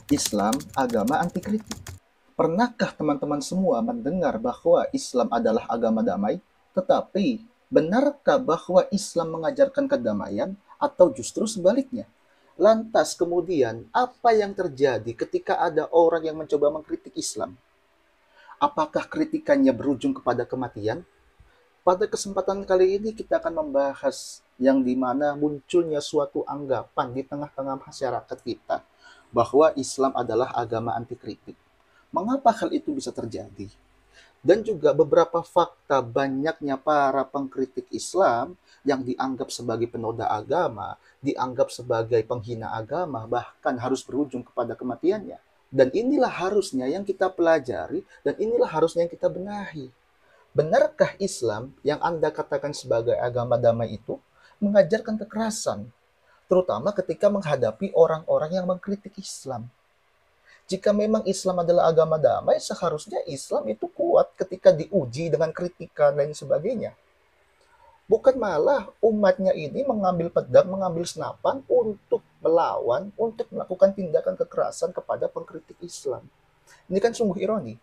Islam agama anti kritik. Pernahkah teman-teman semua mendengar bahwa Islam adalah agama damai? Tetapi, benarkah bahwa Islam mengajarkan kedamaian atau justru sebaliknya? Lantas kemudian, apa yang terjadi ketika ada orang yang mencoba mengkritik Islam? Apakah kritikannya berujung kepada kematian? Pada kesempatan kali ini kita akan membahas yang dimana munculnya suatu anggapan di tengah-tengah masyarakat kita bahwa Islam adalah agama anti kritik. Mengapa hal itu bisa terjadi? Dan juga beberapa fakta banyaknya para pengkritik Islam yang dianggap sebagai penoda agama, dianggap sebagai penghina agama, bahkan harus berujung kepada kematiannya. Dan inilah harusnya yang kita pelajari, dan inilah harusnya yang kita benahi. Benarkah Islam yang Anda katakan sebagai agama damai itu mengajarkan kekerasan, terutama ketika menghadapi orang-orang yang mengkritik Islam? Jika memang Islam adalah agama damai, seharusnya Islam itu kuat ketika diuji dengan kritikan dan sebagainya. Bukan malah umatnya ini mengambil pedang, mengambil senapan untuk melawan, untuk melakukan tindakan kekerasan kepada pengkritik Islam. Ini kan sungguh ironi.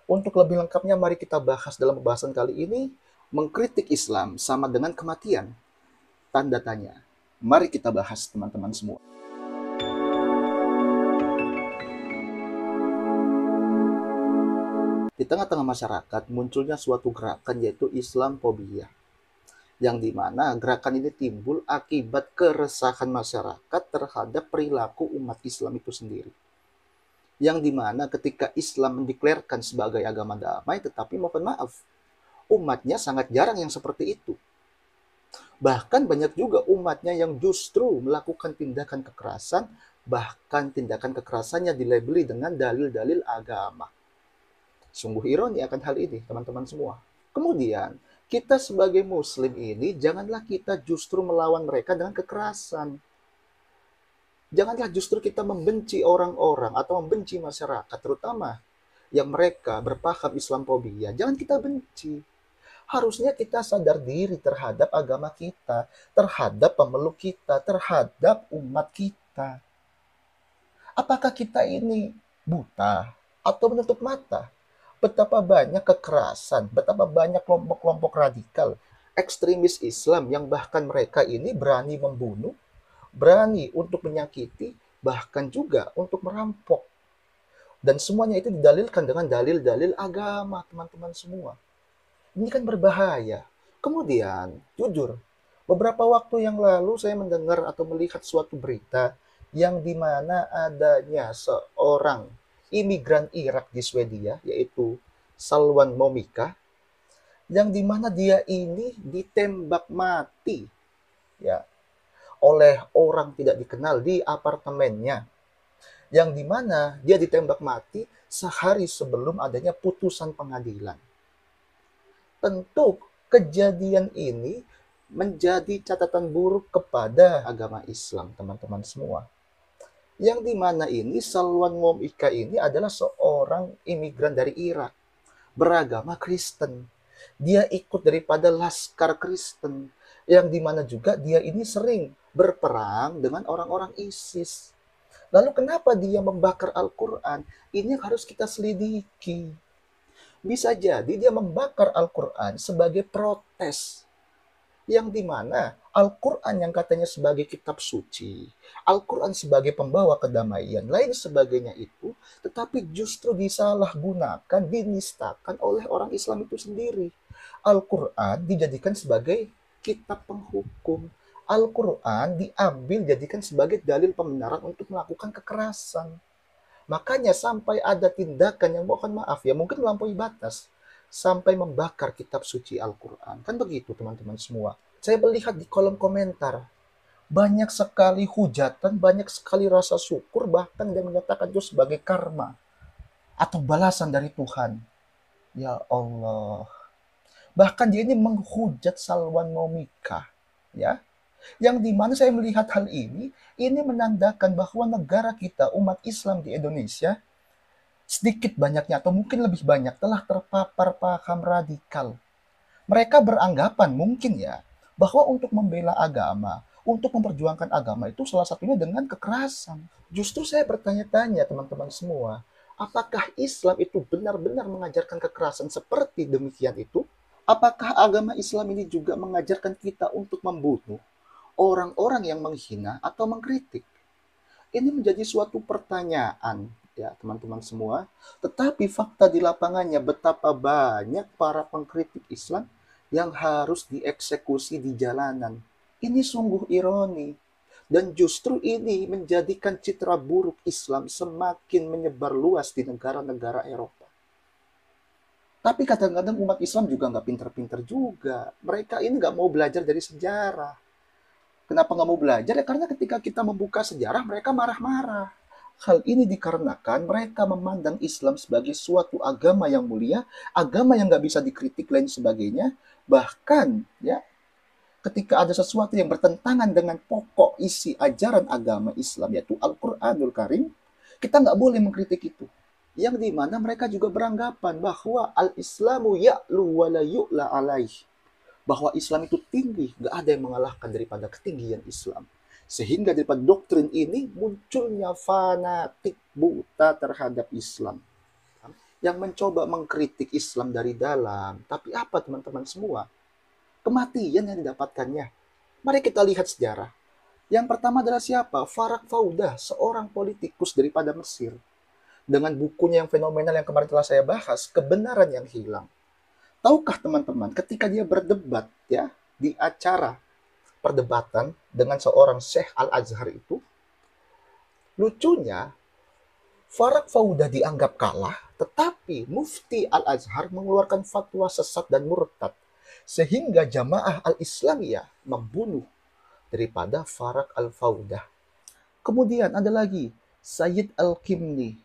Untuk lebih lengkapnya, mari kita bahas dalam pembahasan kali ini, mengkritik Islam sama dengan kematian. Tanda tanya. Mari kita bahas, teman-teman semua. Di tengah-tengah masyarakat munculnya suatu gerakan yaitu Islamfobia, yang dimana gerakan ini timbul akibat keresahan masyarakat terhadap perilaku umat Islam itu sendiri. Yang dimana ketika Islam mendeklarkan sebagai agama damai, tetapi mohon maaf, umatnya sangat jarang yang seperti itu. Bahkan banyak juga umatnya yang justru melakukan tindakan kekerasan, bahkan tindakan kekerasannya dilabeli dengan dalil-dalil agama. Sungguh ironi akan hal ini, teman-teman semua. Kemudian, kita sebagai muslim ini, janganlah kita justru melawan mereka dengan kekerasan. Janganlah justru kita membenci orang-orang atau membenci masyarakat, terutama yang mereka berpaham Islamfobia. Jangan kita benci. Harusnya kita sadar diri terhadap agama kita, terhadap pemeluk kita, terhadap umat kita. Apakah kita ini buta atau menutup mata? Betapa banyak kekerasan, betapa banyak kelompok-kelompok radikal, ekstremis Islam yang bahkan mereka ini berani membunuh, berani untuk menyakiti, bahkan juga untuk merampok. Dan semuanya itu didalilkan dengan dalil-dalil agama, teman-teman semua. Ini kan berbahaya. Kemudian, jujur, beberapa waktu yang lalu saya mendengar atau melihat suatu berita yang dimana adanya seorang imigran Irak di Swedia, yaitu Salwan Momika, yang dimana dia ini ditembak mati ya oleh orang tidak dikenal di apartemennya, yang dimana dia ditembak mati sehari sebelum adanya putusan pengadilan. Tentu kejadian ini menjadi catatan buruk kepada agama Islam, teman-teman semua. Yang dimana ini Salwan Momika ini adalah seorang imigran dari Irak, beragama Kristen. Dia ikut daripada Laskar Kristen, yang dimana juga dia ini sering berperang dengan orang-orang ISIS. Lalu kenapa dia membakar Al-Quran? Ini yang harus kita selidiki. Bisa jadi dia membakar Al-Quran sebagai protes, yang dimana Al-Quran yang katanya sebagai kitab suci, Al-Quran sebagai pembawa kedamaian, lain sebagainya itu, tetapi justru disalahgunakan, dinistakan oleh orang Islam itu sendiri. Al-Quran dijadikan sebagai kitab penghukum. Al-Quran diambil jadikan sebagai dalil pembenaran untuk melakukan kekerasan. Makanya sampai ada tindakan yang mohon maaf ya mungkin melampaui batas, sampai membakar kitab suci Al-Quran. Kan begitu teman-teman semua. Saya melihat di kolom komentar, banyak sekali hujatan, banyak sekali rasa syukur, bahkan dia menyatakan itu sebagai karma atau balasan dari Tuhan. Ya Allah. Bahkan dia ini menghujat Salwan Momika. Ya, yang dimana saya melihat hal ini menandakan bahwa negara kita, umat Islam di Indonesia, sedikit banyaknya atau mungkin lebih banyak telah terpapar paham radikal. Mereka beranggapan mungkin ya bahwa untuk membela agama, untuk memperjuangkan agama itu salah satunya dengan kekerasan. Justru saya bertanya-tanya teman-teman semua, apakah Islam itu benar-benar mengajarkan kekerasan seperti demikian itu? Apakah agama Islam ini juga mengajarkan kita untuk membunuh orang-orang yang menghina atau mengkritik? Ini menjadi suatu pertanyaan ya teman-teman semua. Tetapi fakta di lapangannya betapa banyak para pengkritik Islam yang harus dieksekusi di jalanan. Ini sungguh ironi. Dan justru ini menjadikan citra buruk Islam semakin menyebar luas di negara-negara Eropa. Tapi kadang-kadang umat Islam juga nggak pinter-pinter juga. Mereka ini nggak mau belajar dari sejarah. Kenapa nggak mau belajar? Ya karena ketika kita membuka sejarah, mereka marah-marah. Hal ini dikarenakan mereka memandang Islam sebagai suatu agama yang mulia, agama yang nggak bisa dikritik lain sebagainya. Bahkan, ya, ketika ada sesuatu yang bertentangan dengan pokok isi ajaran agama Islam, yaitu Al-Quranul Karim, kita nggak boleh mengkritik itu. Yang dimana mereka juga beranggapan bahwa Al-Islamu ya'lu wa la yu'la alaih, bahwa Islam itu tinggi, nggak ada yang mengalahkan daripada ketinggian Islam. Sehingga daripada doktrin ini munculnya fanatik buta terhadap Islam yang mencoba mengkritik Islam dari dalam. Tapi apa teman-teman semua? Kematian yang didapatkannya. Mari kita lihat sejarah. Yang pertama adalah siapa? Farag Faudah, seorang politikus daripada Mesir. Dengan bukunya yang fenomenal yang kemarin telah saya bahas, Kebenaran yang Hilang. Tahukah teman-teman, ketika dia berdebat ya di acara perdebatan dengan seorang Syekh Al-Azhar itu, lucunya Farag Faudah dianggap kalah, tetapi Mufti Al-Azhar mengeluarkan fatwa sesat dan murtad, sehingga jamaah Al-Islamiyah membunuh daripada Farag Al-Faudah. Kemudian ada lagi Sayyid Al-Kimni,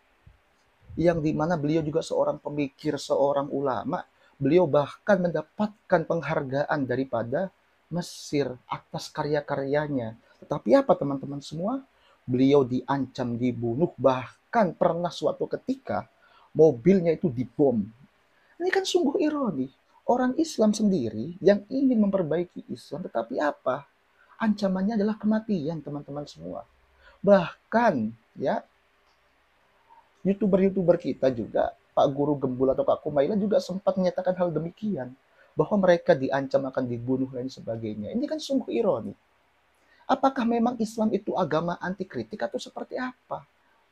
yang dimana beliau juga seorang pemikir, seorang ulama. Beliau bahkan mendapatkan penghargaan daripada Mesir atas karya-karyanya. Tetapi apa teman-teman semua? Beliau diancam dibunuh, bahkan pernah suatu ketika mobilnya itu dibom. Ini kan sungguh ironi. Orang Islam sendiri yang ingin memperbaiki Islam, tetapi apa? Ancamannya adalah kematian teman-teman semua. Bahkan ya YouTuber-YouTuber kita juga, Pak Guru Gembul atau Kak Kumaila juga sempat menyatakan hal demikian, bahwa mereka diancam akan dibunuh dan sebagainya. Ini kan sungguh ironi. Apakah memang Islam itu agama anti kritik atau seperti apa?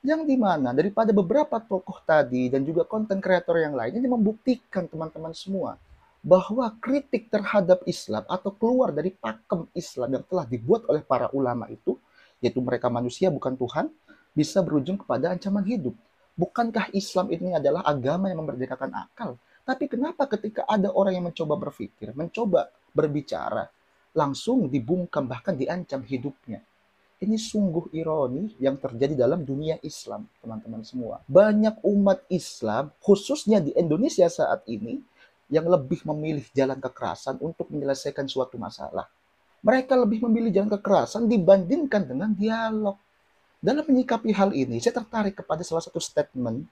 Yang dimana daripada beberapa tokoh tadi dan juga konten kreator yang lain ini membuktikan teman-teman semua bahwa kritik terhadap Islam atau keluar dari pakem Islam yang telah dibuat oleh para ulama itu, yaitu mereka manusia bukan Tuhan, bisa berujung kepada ancaman hidup. Bukankah Islam ini adalah agama yang memerdekakan akal? Tapi kenapa ketika ada orang yang mencoba berpikir, mencoba berbicara, langsung dibungkam bahkan diancam hidupnya? Ini sungguh ironi yang terjadi dalam dunia Islam, teman-teman semua. Banyak umat Islam, khususnya di Indonesia saat ini, yang lebih memilih jalan kekerasan untuk menyelesaikan suatu masalah. Mereka lebih memilih jalan kekerasan dibandingkan dengan dialog. Dalam menyikapi hal ini, saya tertarik kepada salah satu statement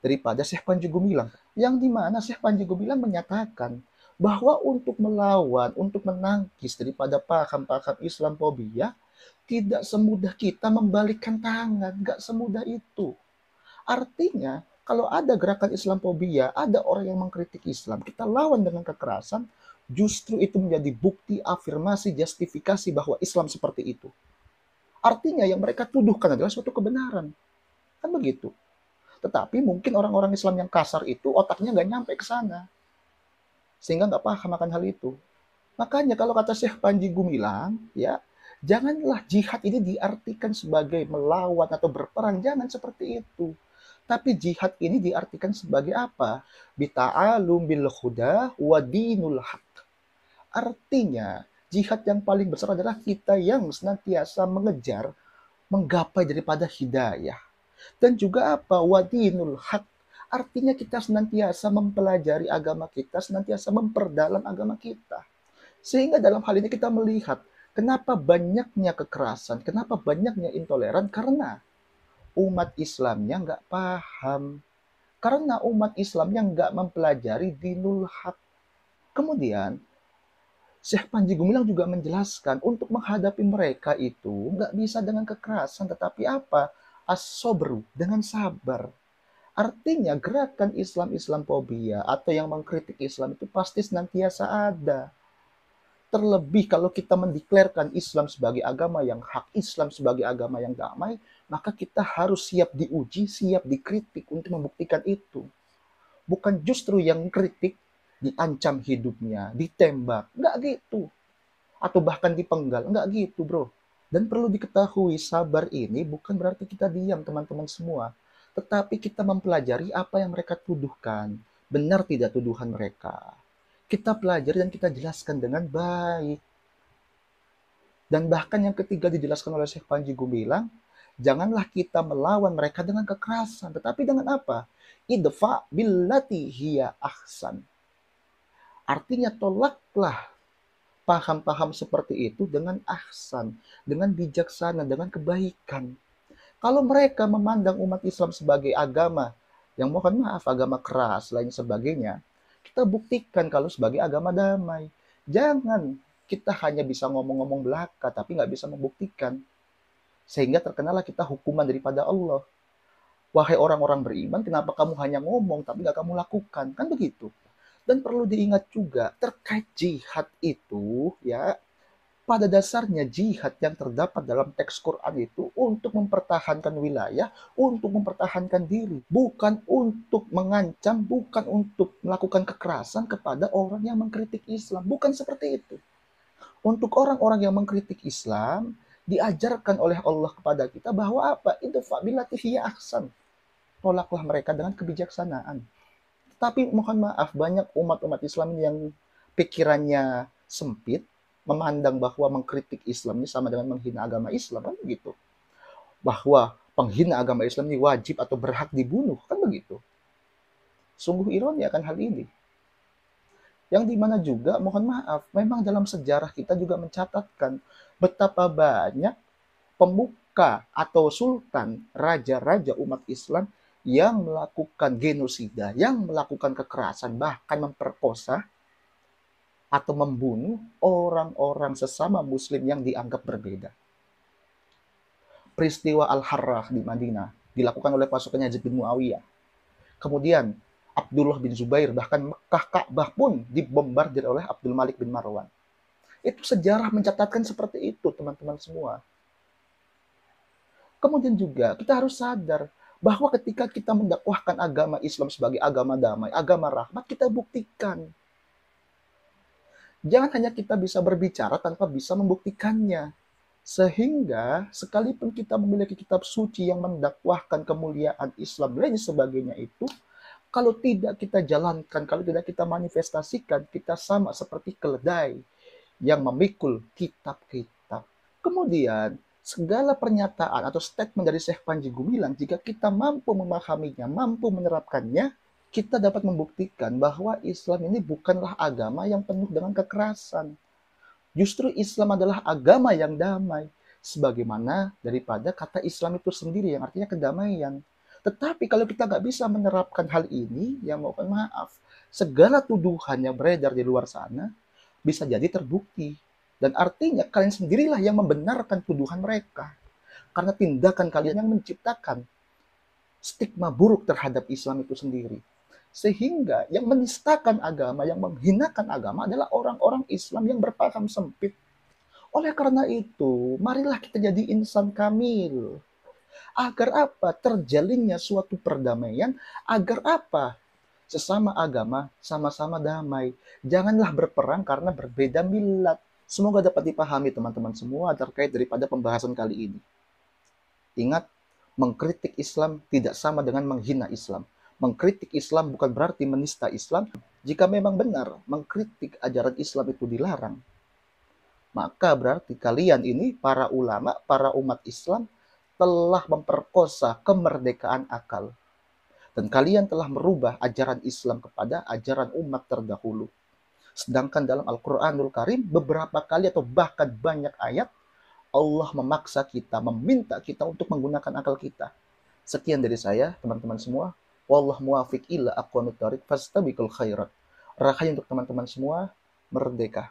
daripada Syekh Panji Gumilang, yang dimana Syekh Panji Gumilang menyatakan bahwa untuk melawan, untuk menangkis daripada paham-paham Islamfobia, tidak semudah kita membalikkan tangan, nggak semudah itu. Artinya, kalau ada gerakan Islamfobia, ada orang yang mengkritik Islam, kita lawan dengan kekerasan, justru itu menjadi bukti afirmasi justifikasi bahwa Islam seperti itu. Artinya yang mereka tuduhkan adalah suatu kebenaran. Kan begitu. Tetapi mungkin orang-orang Islam yang kasar itu otaknya nggak nyampe ke sana. Sehingga nggak paham akan hal itu. Makanya kalau kata Syekh Panji Gumilang, ya, janganlah jihad ini diartikan sebagai melawan atau berperang. Jangan seperti itu. Tapi jihad ini diartikan sebagai apa? Bita'alum bil huda wa dinul haq. Artinya, jihad yang paling besar adalah kita yang senantiasa mengejar, menggapai daripada hidayah. Dan juga apa? Wadinul haq. Artinya kita senantiasa mempelajari agama kita, senantiasa memperdalam agama kita. Sehingga dalam hal ini kita melihat kenapa banyaknya kekerasan, kenapa banyaknya intoleran, karena umat Islamnya nggak paham. Karena umat Islamnya nggak mempelajari dinul haq. Kemudian, Syekh Panji Gumilang juga menjelaskan untuk menghadapi mereka itu nggak bisa dengan kekerasan, tetapi apa? As-sobru, dengan sabar. Artinya gerakan Islam-Islamfobia atau yang mengkritik Islam itu pasti senantiasa ada. Terlebih kalau kita mendeklarkan Islam sebagai agama yang hak, Islam sebagai agama yang damai, maka kita harus siap diuji, siap dikritik untuk membuktikan itu. Bukan justru yang kritik diancam hidupnya, ditembak, nggak gitu. Atau bahkan dipenggal, nggak gitu bro. Dan perlu diketahui, sabar ini bukan berarti kita diam teman-teman semua. Tetapi kita mempelajari apa yang mereka tuduhkan. Benar tidak tuduhan mereka. Kita pelajari dan kita jelaskan dengan baik. Dan bahkan yang ketiga dijelaskan oleh Syekh Panji Gumilang, janganlah kita melawan mereka dengan kekerasan. Tetapi dengan apa? Idfa billati hiya ahsan. Artinya tolaklah paham-paham seperti itu dengan ahsan, dengan bijaksana, dengan kebaikan. Kalau mereka memandang umat Islam sebagai agama yang mohon maaf agama keras lain sebagainya, kita buktikan kalau sebagai agama damai. Jangan kita hanya bisa ngomong-ngomong belaka tapi nggak bisa membuktikan. Sehingga terkenalah kita hukuman daripada Allah. Wahai orang-orang beriman, kenapa kamu hanya ngomong tapi nggak kamu lakukan? Kan begitu. Dan perlu diingat juga terkait jihad itu ya, pada dasarnya jihad yang terdapat dalam teks Quran itu untuk mempertahankan wilayah, untuk mempertahankan diri, bukan untuk mengancam, bukan untuk melakukan kekerasan kepada orang yang mengkritik Islam, bukan seperti itu. Untuk orang-orang yang mengkritik Islam, diajarkan oleh Allah kepada kita bahwa apa? Itu fa'bilati hiya ahsan. Tolaklah mereka dengan kebijaksanaan. Tapi mohon maaf, banyak umat-umat Islam yang pikirannya sempit, memandang bahwa mengkritik Islam ini sama dengan menghina agama Islam, kan begitu. Bahwa penghina agama Islam ini wajib atau berhak dibunuh, kan begitu. Sungguh ironi akan hal ini. Yang dimana juga, mohon maaf, memang dalam sejarah kita juga mencatatkan betapa banyak pemuka atau sultan, raja-raja umat Islam yang melakukan genosida, yang melakukan kekerasan, bahkan memperkosa atau membunuh orang-orang sesama muslim yang dianggap berbeda. Peristiwa Al-Harrah di Madinah dilakukan oleh pasukan Yazid bin Muawiyah. Kemudian Abdullah bin Zubair, bahkan Mekah Ka'bah pun dibombardir oleh Abdul Malik bin Marwan. Itu sejarah mencatatkan seperti itu, teman-teman semua. Kemudian juga kita harus sadar bahwa ketika kita mendakwahkan agama Islam sebagai agama damai, agama rahmat, kita buktikan. Jangan hanya kita bisa berbicara tanpa bisa membuktikannya. Sehingga sekalipun kita memiliki kitab suci yang mendakwahkan kemuliaan Islam dan sebagainya itu, kalau tidak kita jalankan, kalau tidak kita manifestasikan, kita sama seperti keledai yang memikul kitab-kitab. Kemudian, segala pernyataan atau statement dari Syekh Panji Gumilang, jika kita mampu memahaminya, mampu menerapkannya, kita dapat membuktikan bahwa Islam ini bukanlah agama yang penuh dengan kekerasan. Justru Islam adalah agama yang damai. Sebagaimana daripada kata Islam itu sendiri yang artinya kedamaian. Tetapi kalau kita nggak bisa menerapkan hal ini, ya mohon maaf, segala tuduhan yang beredar di luar sana bisa jadi terbukti. Dan artinya kalian sendirilah yang membenarkan tuduhan mereka. Karena tindakan kalian yang menciptakan stigma buruk terhadap Islam itu sendiri. Sehingga yang menistakan agama, yang menghinakan agama adalah orang-orang Islam yang berpaham sempit. Oleh karena itu, marilah kita jadi insan kamil. Agar apa? Terjalinnya suatu perdamaian. Agar apa? Sesama agama, sama-sama damai. Janganlah berperang karena berbeda milat. Semoga dapat dipahami teman-teman semua terkait daripada pembahasan kali ini. Ingat, mengkritik Islam tidak sama dengan menghina Islam. Mengkritik Islam bukan berarti menista Islam. Jika memang benar mengkritik ajaran Islam itu dilarang, maka berarti kalian ini, para ulama, para umat Islam, telah memperkosa kemerdekaan akal. Dan kalian telah merubah ajaran Islam kepada ajaran umat terdahulu. Sedangkan dalam Al-Quranul Karim, beberapa kali atau bahkan banyak ayat, Allah memaksa kita, meminta kita untuk menggunakan akal kita. Sekian dari saya, teman-teman semua. Wallahu muwafiq ila aqwamit thoriq fastabiqul khairat. Rahayu untuk teman-teman semua, merdeka.